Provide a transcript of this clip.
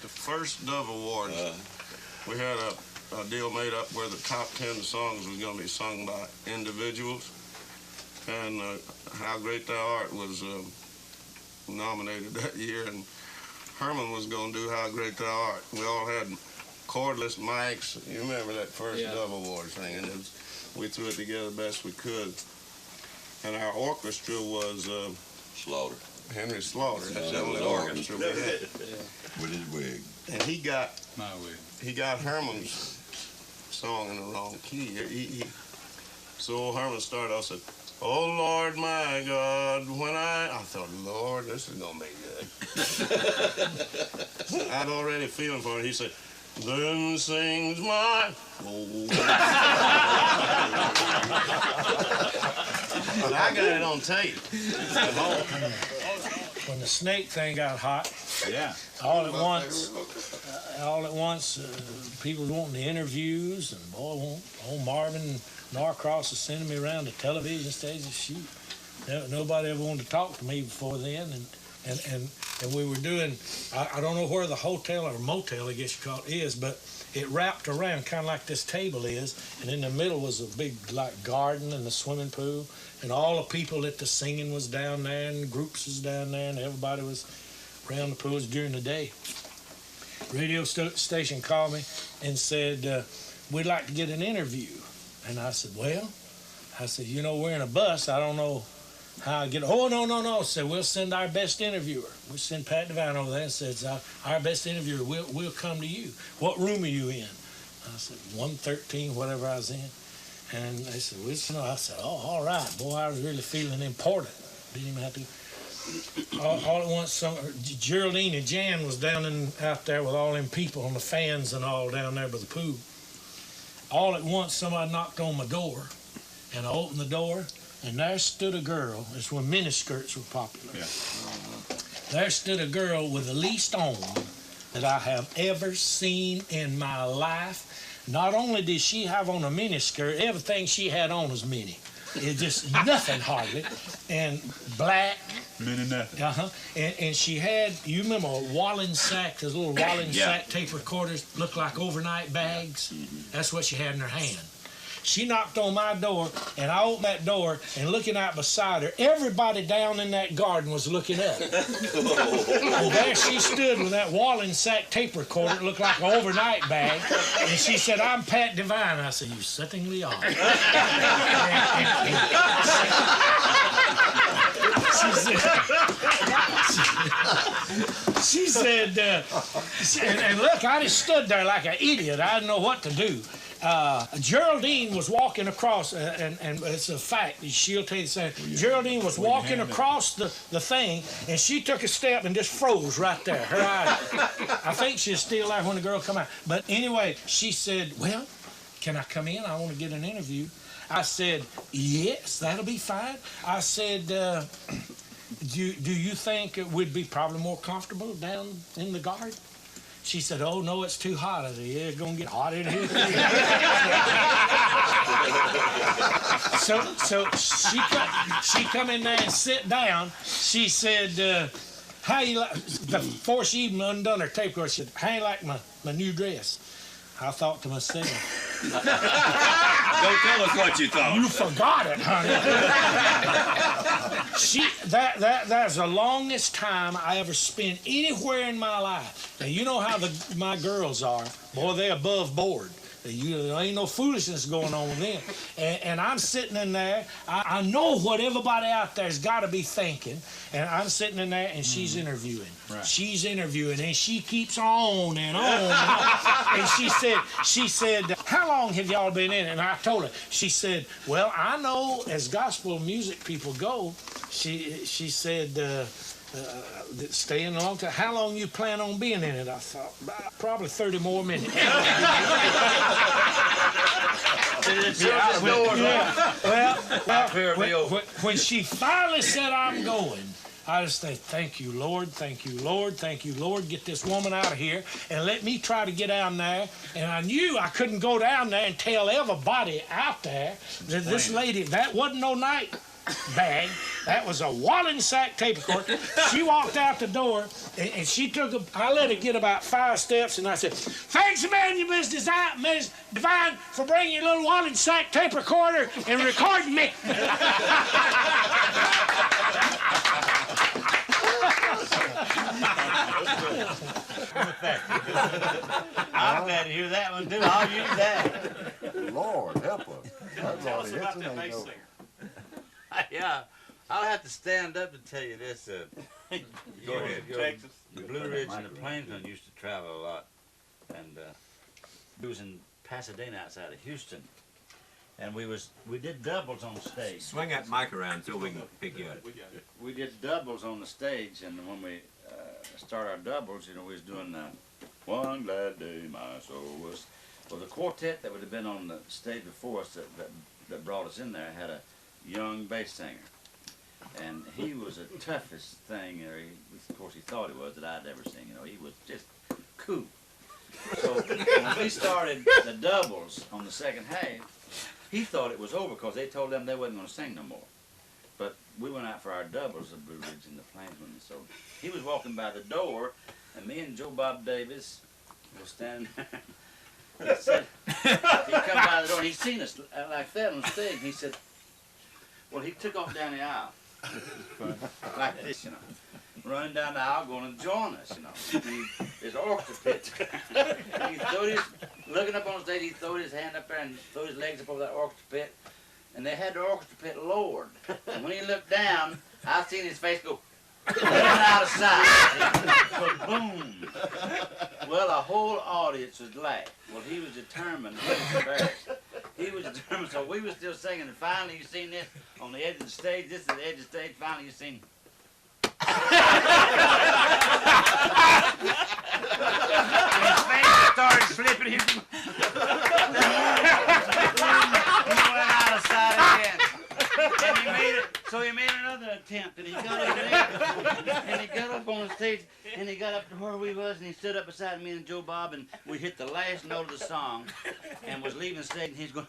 the first Dove Awards, we had a deal made up where the top 10 songs was going to be sung by individuals. And How Great Thou Art was nominated that year, and Herman was going to do How Great Thou Art. We all had cordless mics. You remember that first Dove Awards thing, and we threw it together the best we could. And our orchestra was Slaughter. Henry Slaughter. That's the only organ. orchestra we had. With his wig. And he got My wig. he got Herman's song in the wrong key. So old Herman started off said, "Oh Lord my God, when I thought, Lord, this is gonna be good." I'd already feeling for it. He said, "Then sings my soul." But I got it on tape at home. When the snake thing got hot, Yeah. all at once, people wanting the interviews, and boy, old Marvin Norcross was sending me around to television stations. Shoot, nobody ever wanted to talk to me before then, and we were doing. I don't know where the hotel or motel, I guess you call it, is, but it wrapped around kind of like this table is, and in the middle was a big like garden and the swimming pool, and all the people at the singing was down there, and groups was down there, and everybody was around the pools during the day. Radio station called me and said, "We'd like to get an interview." And I said, "Well," I said, "you know, we're in a bus. I don't know how I get." "Oh, no. Said, "We'll send our best interviewer. We'll send Pat Devine over there," and says, "Our best interviewer. We'll come to you. What room are you in?" I said, 113, whatever I was in. And they said, "Well, you know," I said, "Oh, all right." Boy, I was really feeling important. Didn't even have to. All at once, Geraldine and Jan was out there with all them people on the fans and all down there by the pool. All at once, somebody knocked on my door, and I opened the door, and there stood a girl. It's when miniskirts were popular. Yeah. There stood a girl with the least on that I have ever seen in my life. Not only did she have on a miniskirt, everything she had on was mini. It's just nothing hardly, and black. Mini nothing. And she had, you remember Wallen sack, those little Wallen sack tape recorders look like overnight bags? That's what she had in her hand. She knocked on my door, and I opened that door, and looking out beside her, everybody down in that garden was looking up. And there she stood with that Wallen sack tape recorder. It looked like an overnight bag. And she said, "I'm Pat Devine." I said, "You certainly are." She said, and look, I just stood there like an idiot. I didn't know what to do. Geraldine was walking across, and it's a fact, she'll tell you the same. Geraldine was walking across the thing, and she took a step and just froze right there. Her eyes, I think she was still there when the girl come out. But anyway, she said, "Well, can I come in? I want to get an interview." I said, "Yes, that'll be fine." I said, "Do you think it would be probably more comfortable down in the garden?" She said, "Oh, no, it's too hot." I said, "Yeah, it's going to get hot in here." So she come in there and sit down. She said, "How you like," before she even undone her tape recorder, she said, "How you like my new dress?" I thought to myself, Don't tell us what you thought. "You forgot it, honey." That's the longest time I ever spent anywhere in my life. Now, you know how my girls are. Boy, they're above board. There ain't no foolishness going on with them. And I'm sitting in there. I know what everybody out there's got to be thinking. And I'm sitting in there, and she's interviewing. Right. She's interviewing, and she keeps on and on and on. And she said, "How long have y'all been in it?" And I told her. She said, "Well, I know as gospel music people go," she said, "staying a long time. How long you plan on being in it?" I thought, "Probably 30 more minutes." When she finally said, "I'm going," I just think, "Thank you, Lord, thank you, Lord, thank you, Lord. Get this woman out of here and let me try to get down there." And I knew I couldn't go down there and tell everybody out there that this lady, that wasn't no night bag. That was a Wallensack tape recorder. She walked out the door, and she took I let her get about 5 steps, and I said, "Thanks a man, you Miss Divine, for bringing your little Wallensack tape recorder and recording me." I'm glad to hear that one too. I'll use that. Lord help us. That's Tell all us the about hits that ain't bass no- singer. Yeah, I'll have to stand up to tell you this. Go ahead, Texas. The Blue Ridge and the Plainsmen used to travel a lot, and we was in Pasadena outside of Houston, and we did doubles on stage. Swing that mic around so we can pick you up. We did doubles on the stage, and when we started our doubles, we was doing "One Glad Day My Soul Was." Well, the quartet that would have been on the stage before us that brought us in there had a young bass singer, and he was the toughest thing. Of course, he thought he was that I'd ever seen. He was just cool. So when we started the doubles on the second half, he thought it was over because they told them they wasn't going to sing no more. But we went out for our doubles, the Blue Ridge and the Plainsmen. So he was walking by the door, and me and Joe Bob Davis were standing there. He said, he come by the door, and he seen us like that on stage. He said, well, he took off down the aisle like this, running down the aisle, going to join us, His orchestra pit. He throwed his, looking up on stage, he throwed his hand up there and threw his legs up over that orchestra pit, and they had the orchestra pit lowered. And when he looked down, I seen his face go out of sight. Boom. Well, the whole audience was laughing. Well, he was determined. He was embarrassed. He was determined. So we were still singing, and finally you seen this on the edge of the stage. This is the edge of the stage. Finally you seen. And his face started flipping. He went out of sight again. And he made another attempt, and he got up there, and he got up on the stage, and he got up to where we was, and he stood up beside me and Joe Bob, and we hit the last note of the song, and was leaving the stage, and he's going.